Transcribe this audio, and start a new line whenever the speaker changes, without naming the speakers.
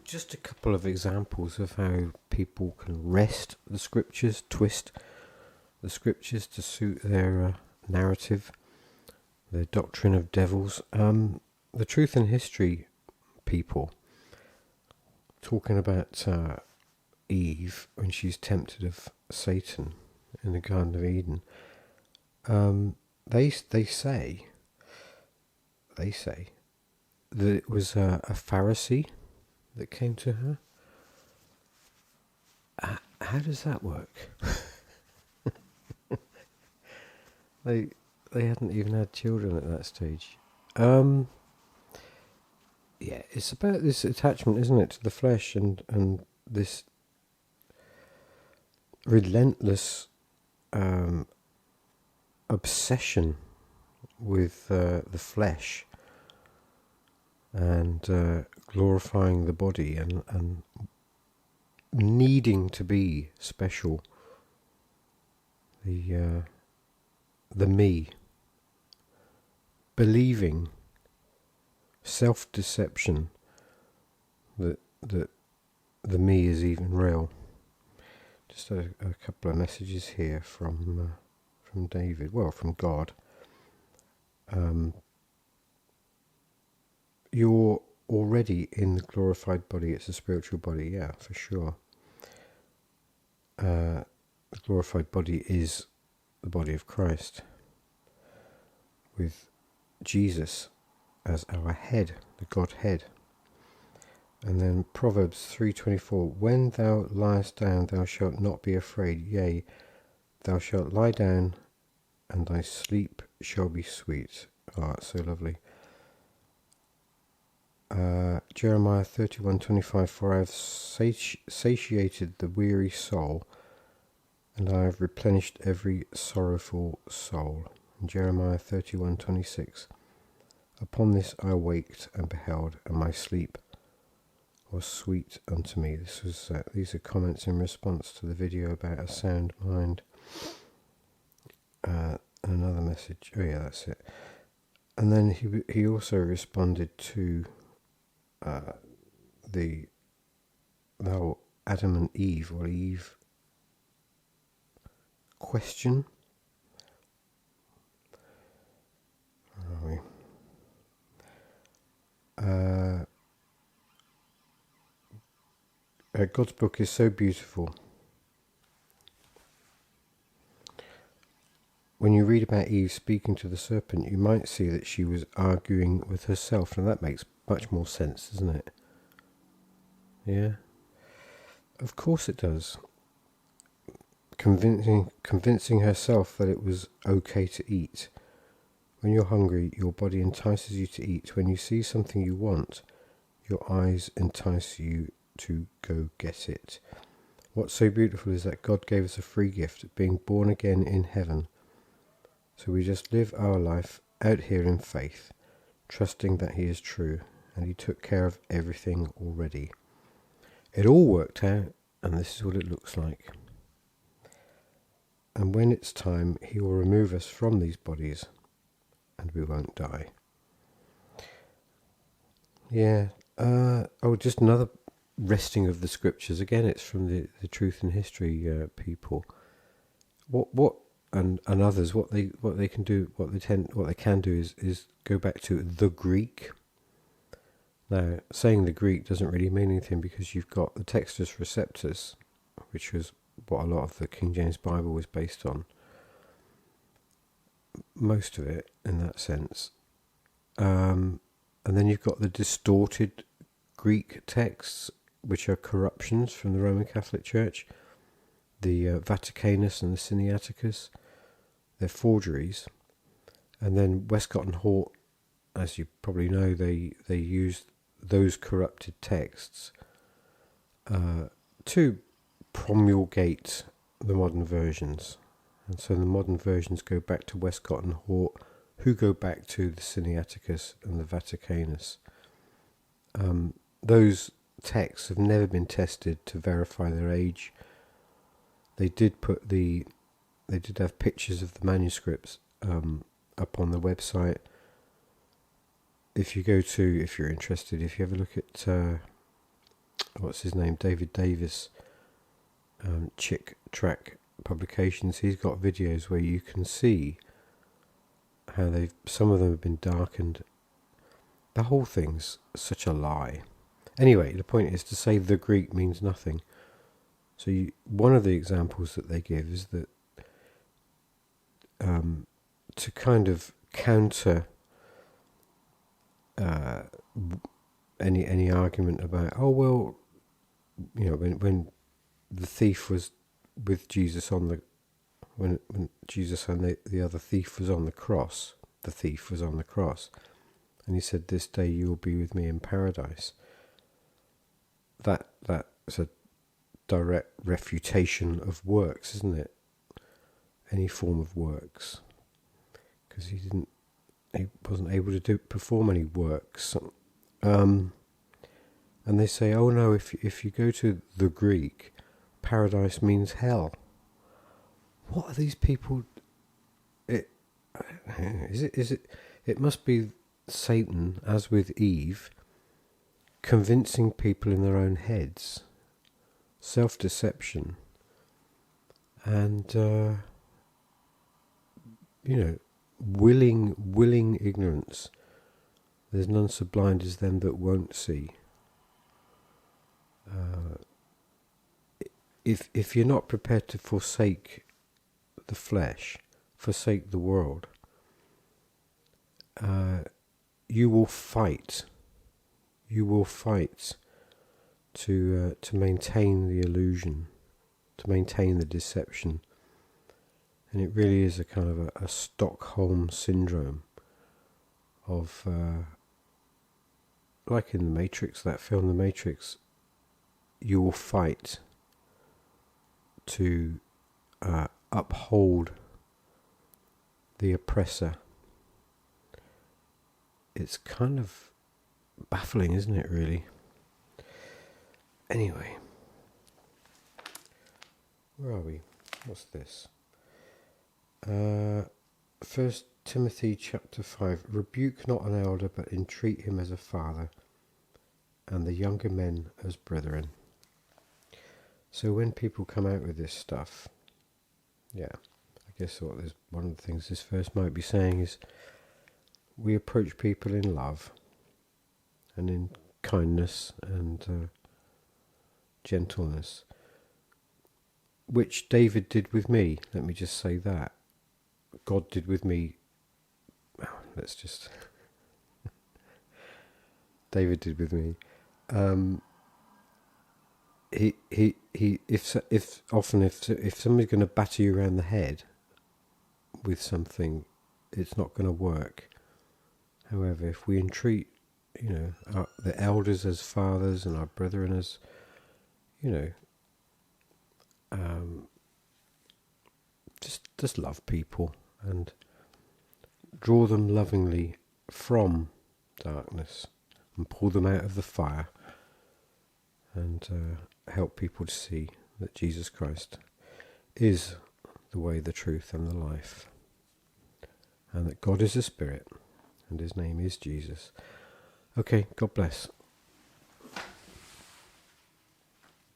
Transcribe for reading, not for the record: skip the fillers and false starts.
just a couple of examples of how people can wrest the scriptures, twist the scriptures to suit their narrative, their doctrine of devils. The Truth in History people talking about Eve when she's tempted of Satan in the Garden of Eden. They say that it was a Pharisee that came to her. How does that work? They hadn't even had children at that stage. Yeah, it's about this attachment, isn't it, to the flesh and this relentless obsession with the flesh and glorifying the body and needing to be special. The me, believing, self-deception that the me is even real. Just a couple of messages here from David. Well, from God. You're already in the glorified body. It's a spiritual body, yeah, for sure. The glorified body is the body of Christ, with Jesus as our head, the Godhead. And then Proverbs 3:24, when thou liest down, thou shalt not be afraid. Yea, thou shalt lie down, and thy sleep shall be sweet. Oh, it's so lovely. Jeremiah 31:25, for I have satiated the weary soul, and I have replenished every sorrowful soul. And Jeremiah 31:26, upon this I waked and beheld, and my sleep was sweet unto me. These are comments in response to the video about a sound mind. Another message. Oh yeah, that's it. And then he also responded to the whole Adam and Eve, or Eve question. Where are we? God's book is so beautiful. When you read about Eve speaking to the serpent, you might see that she was arguing with herself, and that makes much more sense, doesn't it? Yeah? Of course it does. Convincing herself that it was okay to eat. When you're hungry, your body entices you to eat. When you see something you want, your eyes entice you to go get it. What's so beautiful is that God gave us a free gift, being born again in heaven. So we just live our life out here in faith, trusting that He is true, and He took care of everything already. It all worked out, and this is what it looks like. And when it's time, He will remove us from these bodies, and we won't die. Yeah. Just another wresting of the scriptures. Again, it's from the Truth in History people. What and others, what they can do, what they can do is go back to the Greek. Now, saying the Greek doesn't really mean anything, because you've got the Textus Receptus, which was what a lot of the King James Bible was based on. Most of it, in that sense. And then you've got the distorted Greek texts, which are corruptions from the Roman Catholic Church. The Vaticanus and the Sinaiticus, they're forgeries. And then Westcott and Hort, as you probably know, they used those corrupted texts to promulgate the modern versions. And so the modern versions go back to Westcott and Hort, who go back to the Sinaiticus and the Vaticanus. Those texts have never been tested to verify their age. They did have pictures of the manuscripts up on the website. If you're interested, if you have a look at what's his name, David Davis, Chick Track Publications. He's got videos where you can see how some of them have been darkened. The whole thing's such a lie. Anyway, the point is to say the Greek means nothing. So one of the examples that they give is that to kind of counter any argument about, oh well, when the thief was with Jesus when Jesus and the other thief was on the cross, the thief was on the cross, and he said, "This day you will be with me in paradise." That's a direct refutation of works, isn't it? Any form of works, because he wasn't able to perform any works. And they say, oh no, if you go to the Greek, paradise means hell. What are these people? It must be Satan, as with Eve, convincing people in their own heads, self-deception, and willing ignorance. There's none so blind as them that won't see. If you're not prepared to forsake the flesh, forsake the world, you will fight. You will fight to maintain the illusion, to maintain the deception. And it really is a kind of a Stockholm syndrome of, like in The Matrix, that film The Matrix, you will fight to uphold the oppressor. It's kind of baffling, isn't it, really? Anyway, where are we? What's this? 1 Timothy chapter 5. Rebuke not an elder, but entreat him as a father, and the younger men as brethren. So when people come out with this stuff, I guess one of the things this verse might be saying is, we approach people in love and in kindness and gentleness, which David did with me. Let me just say that. God did with me. David did with me. If somebody's going to batter you around the head with something, it's not going to work. However, if we entreat, the elders as fathers and our brethren as, just love people and draw them lovingly from darkness and pull them out of the fire, and help people to see that Jesus Christ is the way, the truth and the life, and that God is a spirit and his name is Jesus. Okay, God bless.